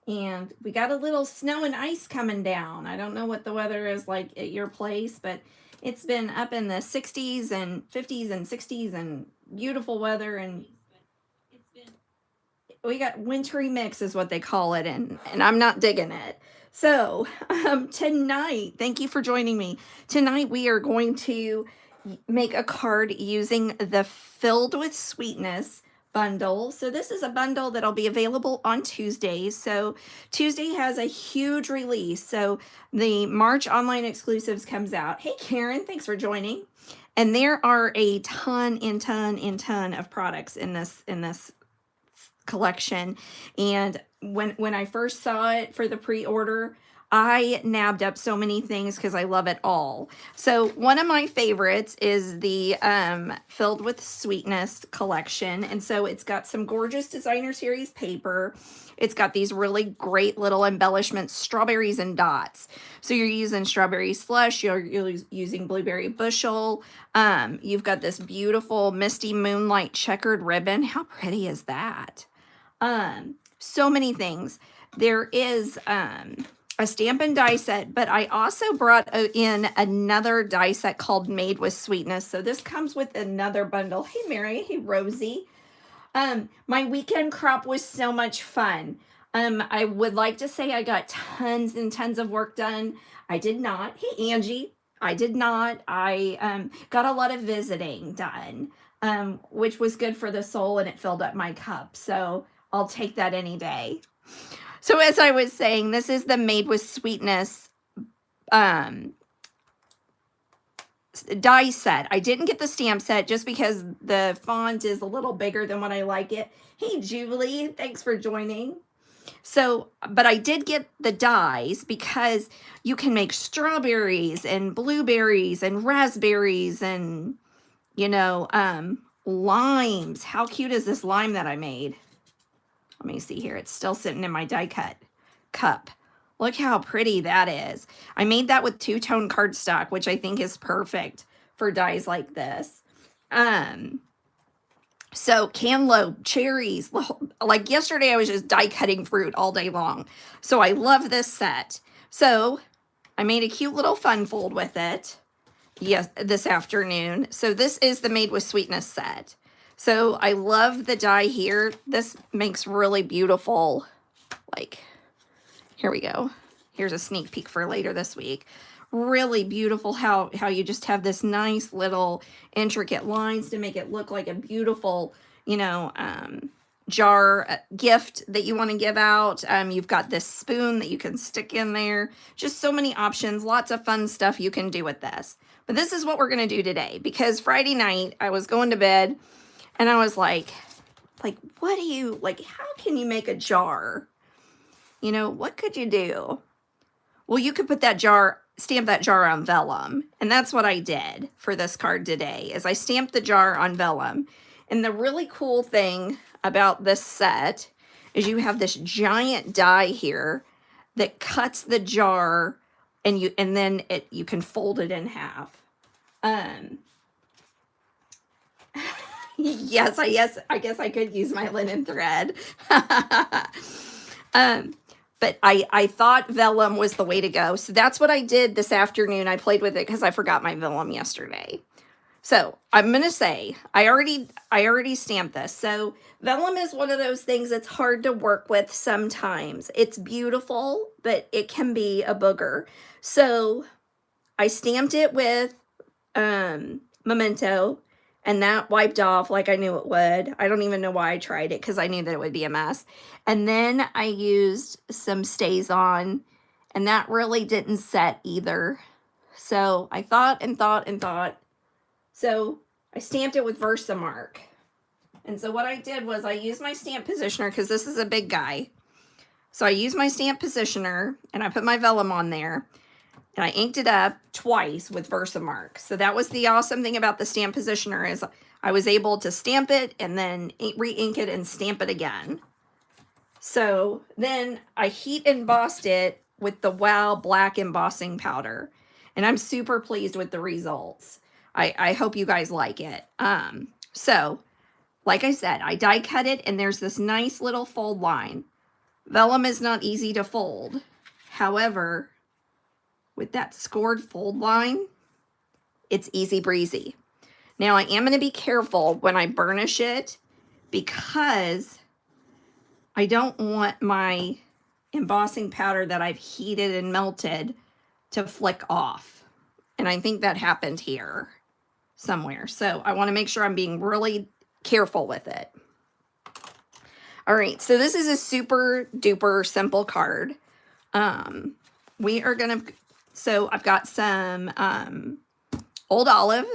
And we got a little snow and ice coming down. I don't know what the weather is like at your place, but it's been up in the 60s and 50s and 60s and beautiful weather. And we got wintry mix is what they call it. And I'm not digging it. So tonight, thank you for joining me. Tonight we are going to make a card using the Filled with Sweetness bundle. So this is a bundle that'll be available on Tuesdays. So Tuesday has a huge release. So the March online exclusives comes out. Hey Karen, thanks for joining. And there are a ton of products in this collection. And when I first saw it for the pre-order, I nabbed up so many things because I love it all. So one of my favorites is the Filled with Sweetness collection. And so it's got some gorgeous designer series paper. It's got these really great little embellishments, strawberries and dots. So you're using strawberry slush, you're using blueberry bushel. You've got this beautiful misty moonlight checkered ribbon. How pretty is that? So many things. There is a Stampin' die set, but I also brought in another die set called Made with Sweetness. So this comes with another bundle. Hey Mary, hey Rosie. My weekend crop was so much fun. I would like to say I got tons and tons of work done. I did not. Hey Angie, I did not. I got a lot of visiting done, which was good for the soul, and it filled up my cup. So I'll take that any day. So as I was saying, this is the Made with Sweetness die set. I didn't get the stamp set just because the font is a little bigger than what I like it. Hey Julie, thanks for joining. So, but I did get the dies because you can make strawberries and blueberries and raspberries and, you know, limes. How cute is this lime that I made? Let me see here. It's still sitting in my die cut cup. Look how pretty that is. I made that with two-tone cardstock, which I think is perfect for dies like this. So cantaloupe, cherries. Like yesterday, I was just die cutting fruit all day long. So I love this set. So I made a cute little fun fold with it this afternoon. So this is the Made with Sweetness set. So I love the die here. This makes really beautiful, like, here we go. Here's a sneak peek for later this week. Really beautiful how you just have this nice little intricate lines to make it look like a beautiful, you know, jar gift that you want to give out. You've got this spoon that you can stick in there. Just so many options, lots of fun stuff you can do with this. But this is what we're going to do today, because Friday night I was going to bed and I was like, what do you, like, how can you make a jar? You know, what could you do? Well, you could put that jar, stamp that jar on vellum. And that's what I did for this card today, is I stamped the jar on vellum. And the really cool thing about this set is you have this giant die here that cuts the jar, and then you can fold it in half. Yes, I guess I could use my linen thread. But I thought vellum was the way to go. So that's what I did this afternoon. I played with it because I forgot my vellum yesterday. So I'm going to say, I already stamped this. So vellum is one of those things that's hard to work with sometimes. It's beautiful, but it can be a booger. So I stamped it with Memento, and that wiped off like I knew it would. I don't even know why I tried it, because I knew that it would be a mess. And then I used some Stays On, and that really didn't set either. So I thought and thought and thought. So I stamped it with Versamark. And so what I did was I used my stamp positioner, because this is a big guy. So I used my stamp positioner, and I put my vellum on there. And I inked it up twice with Versamark. So that was the awesome thing about the stamp positioner, is I was able to stamp it and then re-ink it and stamp it again. So then I heat embossed it with the Wow Black Embossing Powder. And I'm super pleased with the results. I hope you guys like it. So, like I said, I die cut it, and there's this nice little fold line. Vellum is not easy to fold. However, with that scored fold line, it's easy breezy. Now I am going to be careful when I burnish it because I don't want my embossing powder that I've heated and melted to flick off. And I think that happened here somewhere. So I want to make sure I'm being really careful with it. All right, so this is a super duper simple card. We are gonna, so I've got some Old Olive.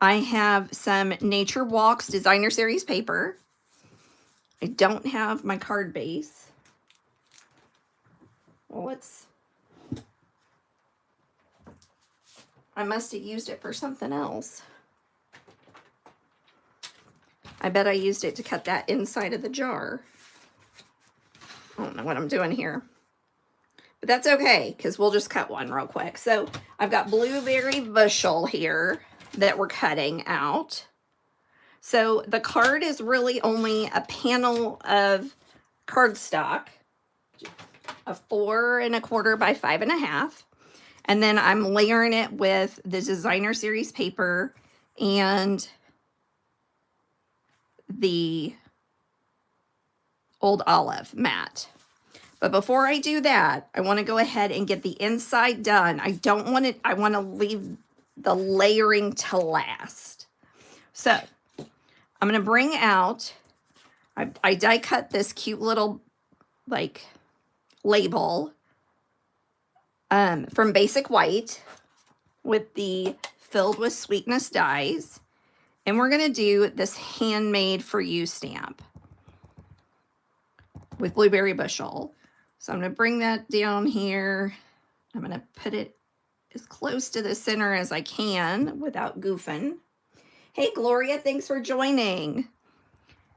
I have some Nature Walks Designer Series paper. I don't have my card base. Well, I must have used it for something else. I bet I used it to cut that inside of the jar. I don't know what I'm doing here. But that's okay, because we'll just cut one real quick. So I've got Blueberry Bushel here that we're cutting out. So the card is really only a panel of cardstock, a 4 1/4 by 5 1/2. And then I'm layering it with the Designer Series paper and the Old Olive matte. But before I do that, I want to go ahead and get the inside done. I don't want it, I want to leave the layering to last. So I'm going to bring out, I die cut this cute little like label from Basic White with the Filled with Sweetness dies. And we're going to do this handmade for you stamp with Blueberry Bushel. So I'm going to bring that down here. I'm going to put it as close to the center as I can without goofing. Hey, Gloria, thanks for joining.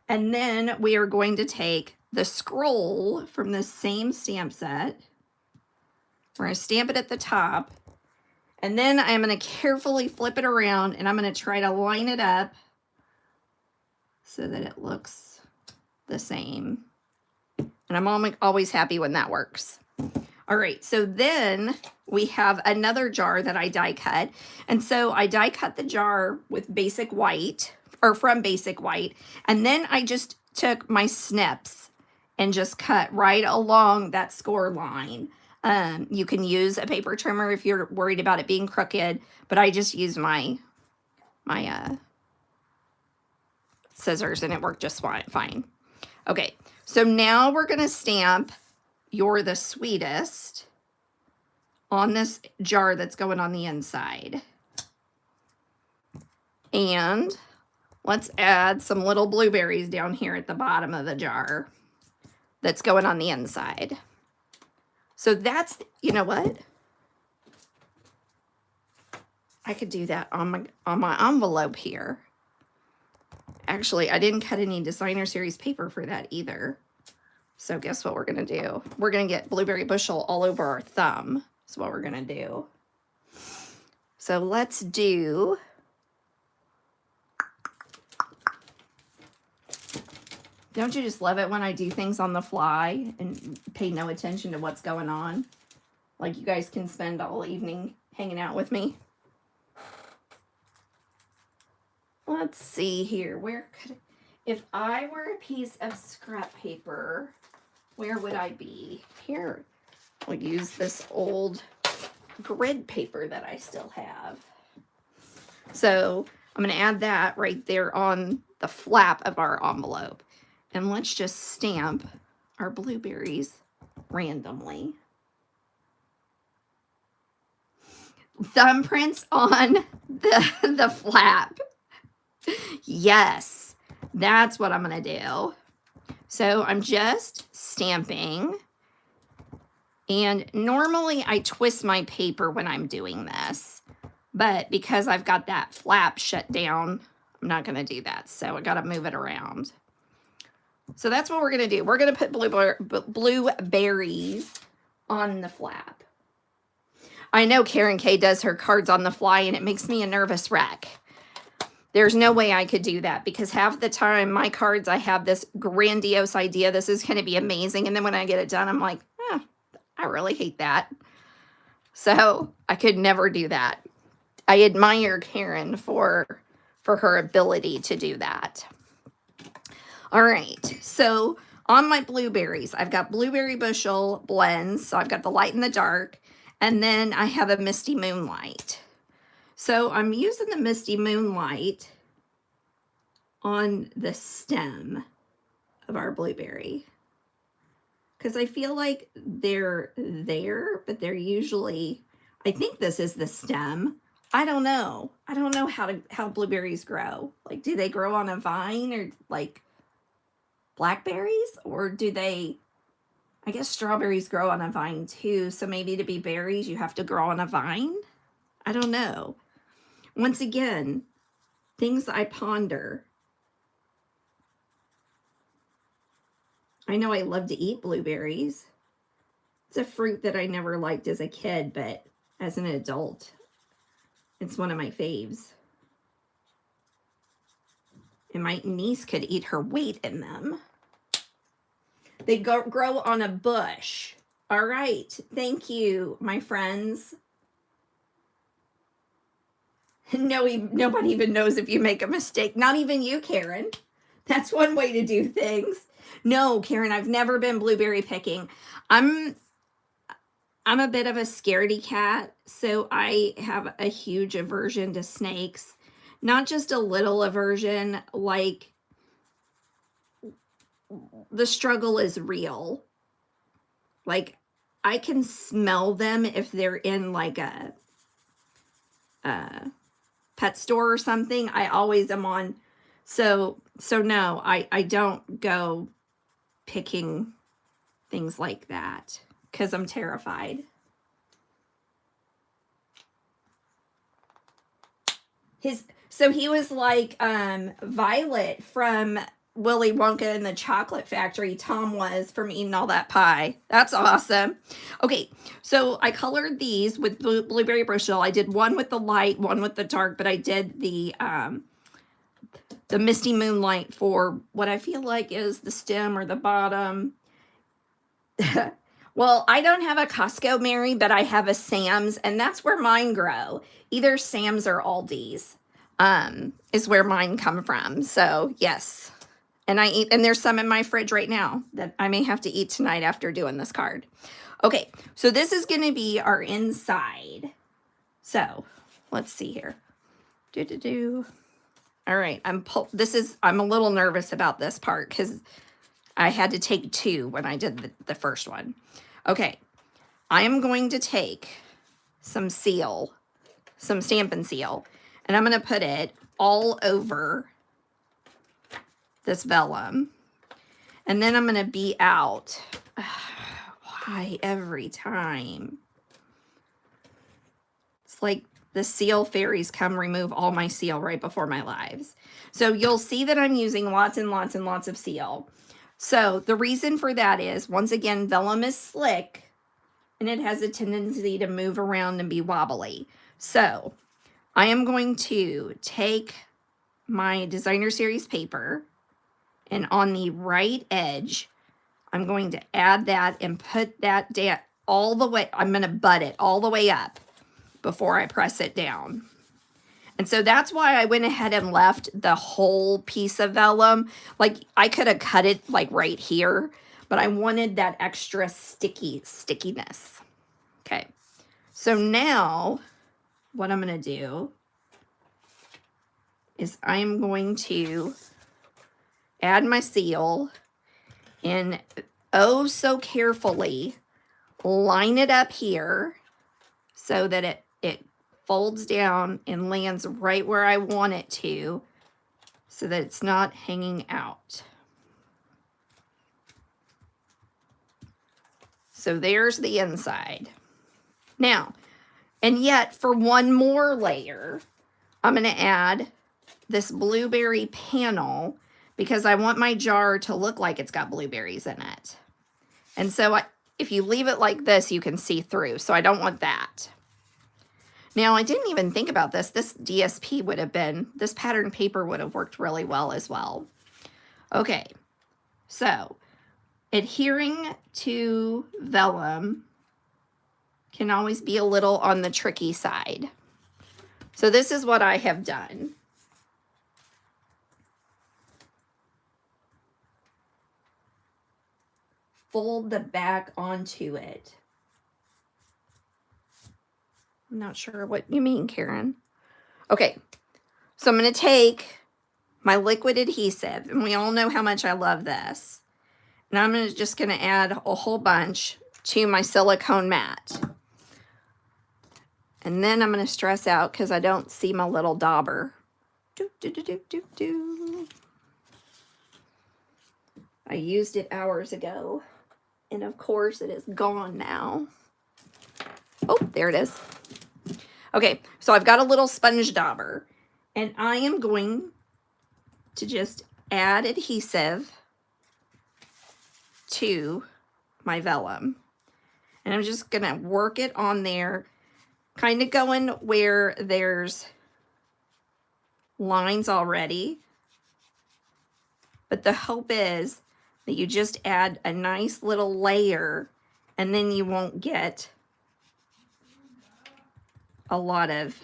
And then we are going to take the scroll from the same stamp set. We're going to stamp it at the top. And then I'm going to carefully flip it around and I'm going to try to line it up so that it looks the same. And I'm always happy when that works. All right, so then we have another jar that I die cut. And so I die cut the jar with Basic White, or from Basic White. And then I just took my snips and just cut right along that score line. You can use a paper trimmer if you're worried about it being crooked, but I just used my scissors and it worked just fine. Okay, so now we're gonna stamp You're the Sweetest on this jar that's going on the inside. And let's add some little blueberries down here at the bottom of the jar that's going on the inside. So that's, you know what? I could do that on my envelope here. Actually, I didn't cut any Designer Series paper for that either. So guess what we're going to do? We're going to get Blueberry Bushel all over our thumb. That's what we're going to do. So let's do... Don't you just love it when I do things on the fly and pay no attention to what's going on? Like you guys can spend all evening hanging out with me. Let's see here. Where could, if I were a piece of scrap paper, where would I be? Here. I'll use this old grid paper that I still have. So I'm going to add that right there on the flap of our envelope. And let's just stamp our blueberries randomly. Thumbprints on the flap. Yes, that's what I'm going to do. So I'm just stamping. And normally I twist my paper when I'm doing this. But because I've got that flap shut down, I'm not going to do that. So I got to move it around. So that's what we're going to do. We're going to put blueberries on the flap. I know Karen K does her cards on the fly and it makes me a nervous wreck. There's no way I could do that because half the time my cards, I have this grandiose idea. This is going to be amazing. And then when I get it done, I'm like, I really hate that. So I could never do that. I admire Karen for her ability to do that. All right. So on my blueberries, I've got blueberry bushel blends. So I've got the light and the dark. And then I have a misty moonlight. So I'm using the misty moonlight on the stem of our blueberry because I feel like they're there, but they're usually, I think this is the stem. I don't know. I don't know how blueberries grow. Like, do they grow on a vine or like blackberries, or do they, I guess strawberries grow on a vine too. So maybe to be berries, you have to grow on a vine. I don't know. Once again, things I ponder. I know I love to eat blueberries. It's a fruit that I never liked as a kid, but as an adult, it's one of my faves. And my niece could eat her weight in them. They grow on a bush. All right. Thank you, my friends. Nobody even knows if you make a mistake. Not even you, Karen. That's one way to do things. No, Karen, I've never been blueberry picking. I'm a bit of a scaredy cat, so I have a huge aversion to snakes. Not just a little aversion, like the struggle is real. Like I can smell them if they're in like a pet store or something. I always am on. So no, I don't go picking things like that because I'm terrified. So he was like Violet from Willy Wonka and the Chocolate Factory. Tom was from eating all that pie. That's awesome. Okay, so I colored these with blueberry bushel. I did one with the light, one with the dark, but I did the misty moonlight for what I feel like is the stem or the bottom. Well, I don't have a Costco, Mary, but I have a Sam's, and that's where mine grow. Either Sam's or Aldi's is where mine come from. So yes, and I eat, and there's some in my fridge right now that I may have to eat tonight after doing this card. Okay, so this is going to be our inside. So let's see here. All right, I'm a little nervous about this part because I had to take two when I did the first one. Okay, I am going to take some Stampin' Seal, and I'm going to put it all over this vellum. And then I'm going to be out. Why every time? It's like the seal fairies come remove all my seal right before my lives. So you'll see that I'm using lots and lots and lots of seal. So the reason for that is, once again, vellum is slick and it has a tendency to move around and be wobbly. So I am going to take my designer series paper, and on the right edge, I'm going to add that and put that down all the way. I'm going to butt it all the way up before I press it down. And so that's why I went ahead and left the whole piece of vellum. Like I could have cut it like right here, but I wanted that extra stickiness. Okay. So now what I'm going to do is I'm going to add my seal and oh so carefully line it up here so that it folds down and lands right where I want it to, so that it's not hanging out. So there's the inside. Now, and yet for one more layer, I'm going to add this blueberry panel because I want my jar to look like it's got blueberries in it. And so if you leave it like this, you can see through. So I don't want that. Now, I didn't even think about this. This DSP would have been, this pattern paper would have worked really well as well. Okay, so adhering to vellum can always be a little on the tricky side. So this is what I have done. Fold the back onto it. I'm not sure what you mean, Karen. Okay, so I'm going to take my liquid adhesive, and we all know how much I love this. And I'm just going to add a whole bunch to my silicone mat. And then I'm going to stress out because I don't see my little dauber. I used it hours ago, and of course it is gone now. Oh, there it is. Okay, so I've got a little sponge dauber, and I am going to just add adhesive to my vellum. And I'm just going to work it on there, kind of going where there's lines already. But the hope is that you just add a nice little layer, and then you won't get a lot of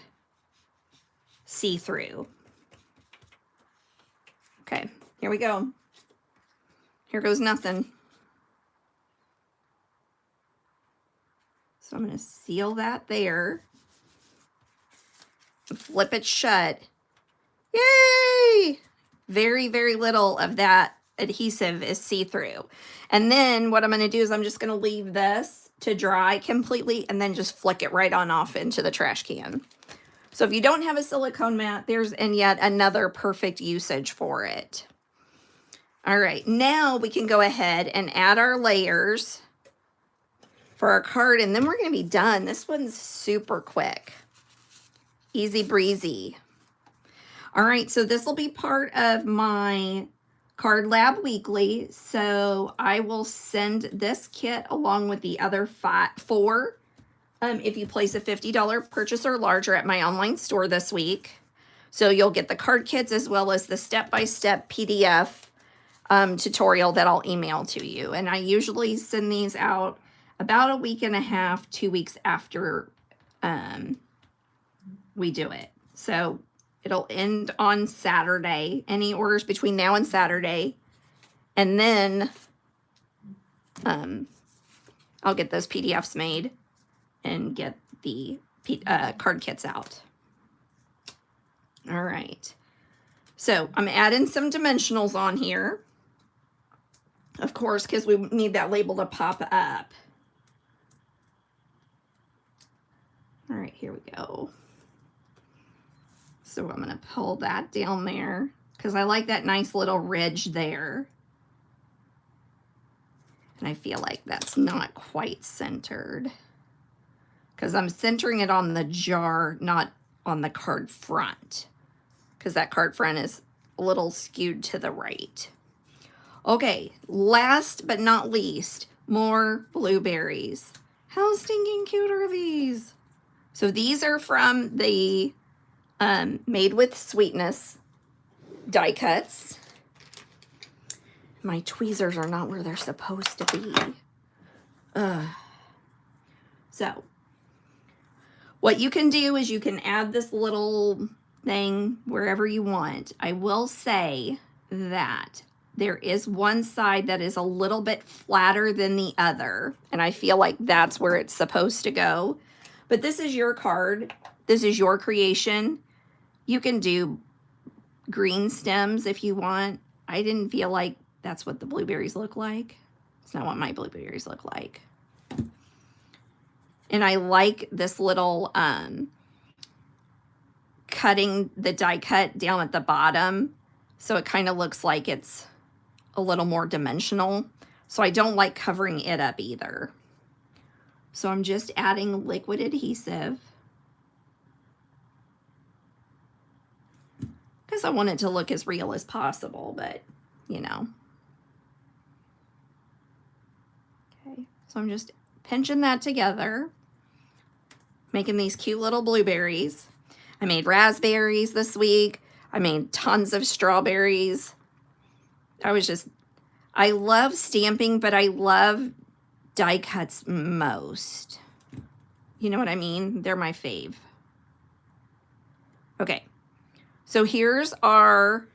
see-through. Okay, here we go. Here goes nothing. So I'm going to seal that there. Flip it shut. Yay! Very, very little of that adhesive is see-through. And then what I'm going to do is I'm just going to leave this to dry completely and then just flick it right on off into the trash can. So if you don't have a silicone mat, there's yet another perfect usage for it. All right, now we can go ahead and add our layers for our card, and then we're going to be done. This one's super quick. Easy breezy. All right, so this will be part of my Card Lab Weekly, so I will send this kit along with the other four if you place a $50 purchase or larger at my online store this week. So you'll get the card kits as well as the step-by-step PDF tutorial that I'll email to you. And I usually send these out about a week and a half, 2 weeks after we do it. So it'll end on Saturday, any orders between now and Saturday. And then I'll get those PDFs made and get the card kits out. All right. So I'm adding some dimensionals on here, of course, because we need that label to pop up. All right, here we go. So I'm going to pull that down there because I like that nice little ridge there. And I feel like that's not quite centered because I'm centering it on the jar, not on the card front, because that card front is a little skewed to the right. Okay, last but not least, more blueberries. How stinking cute are these? So these are from the Made with Sweetness die cuts. My tweezers are not where they're supposed to be. So what you can do is you can add this little thing wherever you want. I will say that there is one side that is a little bit flatter than the other, and I feel like that's where it's supposed to go. But this is your card. This is your creation. You can do green stems if you want. I didn't feel like that's what the blueberries look like. It's not what my blueberries look like. And I like this little cutting the die cut down at the bottom, so it kind of looks like it's a little more dimensional. So I don't like covering it up either. So I'm just adding liquid adhesive because I want it to look as real as possible, but you know. Okay, so I'm just pinching that together, making these cute little blueberries. I made raspberries this week. I made tons of strawberries. I love stamping, but I love die cuts most. You know what I mean? They're my fave. Okay, so here's our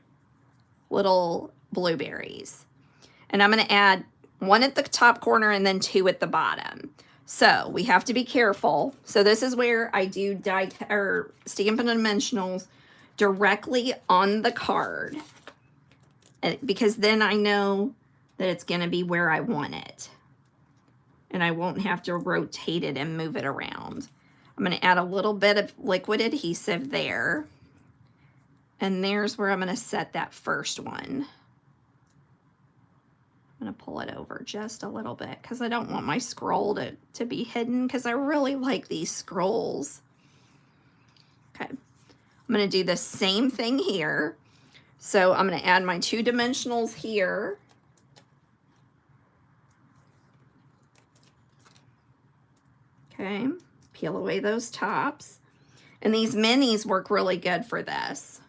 little blueberries. And I'm going to add one at the top corner and then two at the bottom. So we have to be careful. So this is where I do Stampin' Dimensionals directly on the card, because then I know that it's going to be where I want it. And I won't have to rotate it and move it around. I'm going to add a little bit of liquid adhesive there. And there's where I'm going to set that first one. I'm going to pull it over just a little bit because I don't want my scroll to be hidden, because I really like these scrolls. Okay. I'm going to do the same thing here. So I'm going to add my 2 dimensionals here. Okay, peel away those tops. And these minis work really good for this.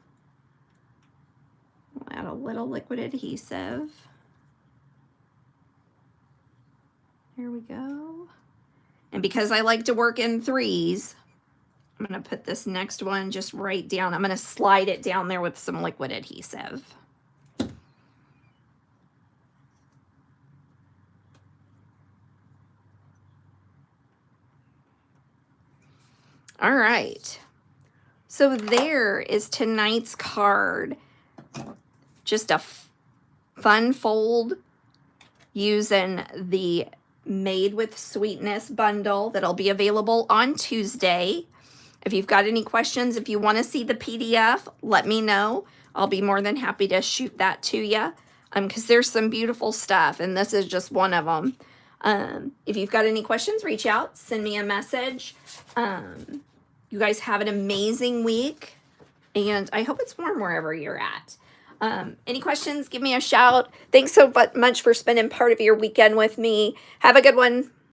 We'll add a little liquid adhesive. There we go. And because I like to work in 3s, I'm going to put this next one just right down. I'm going to slide it down there with some liquid adhesive. All right, so there is tonight's card. Just a fun fold using the Made with Sweetness bundle that'll be available on Tuesday. If you've got any questions, if you want to see the PDF, let me know. I'll be more than happy to shoot that to you, because there's some beautiful stuff, and this is just one of them. If you've got any questions, reach out, send me a message. You guys have an amazing week, and I hope it's warm wherever you're at. Any questions, give me a shout. Thanks so much for spending part of your weekend with me. Have a good one.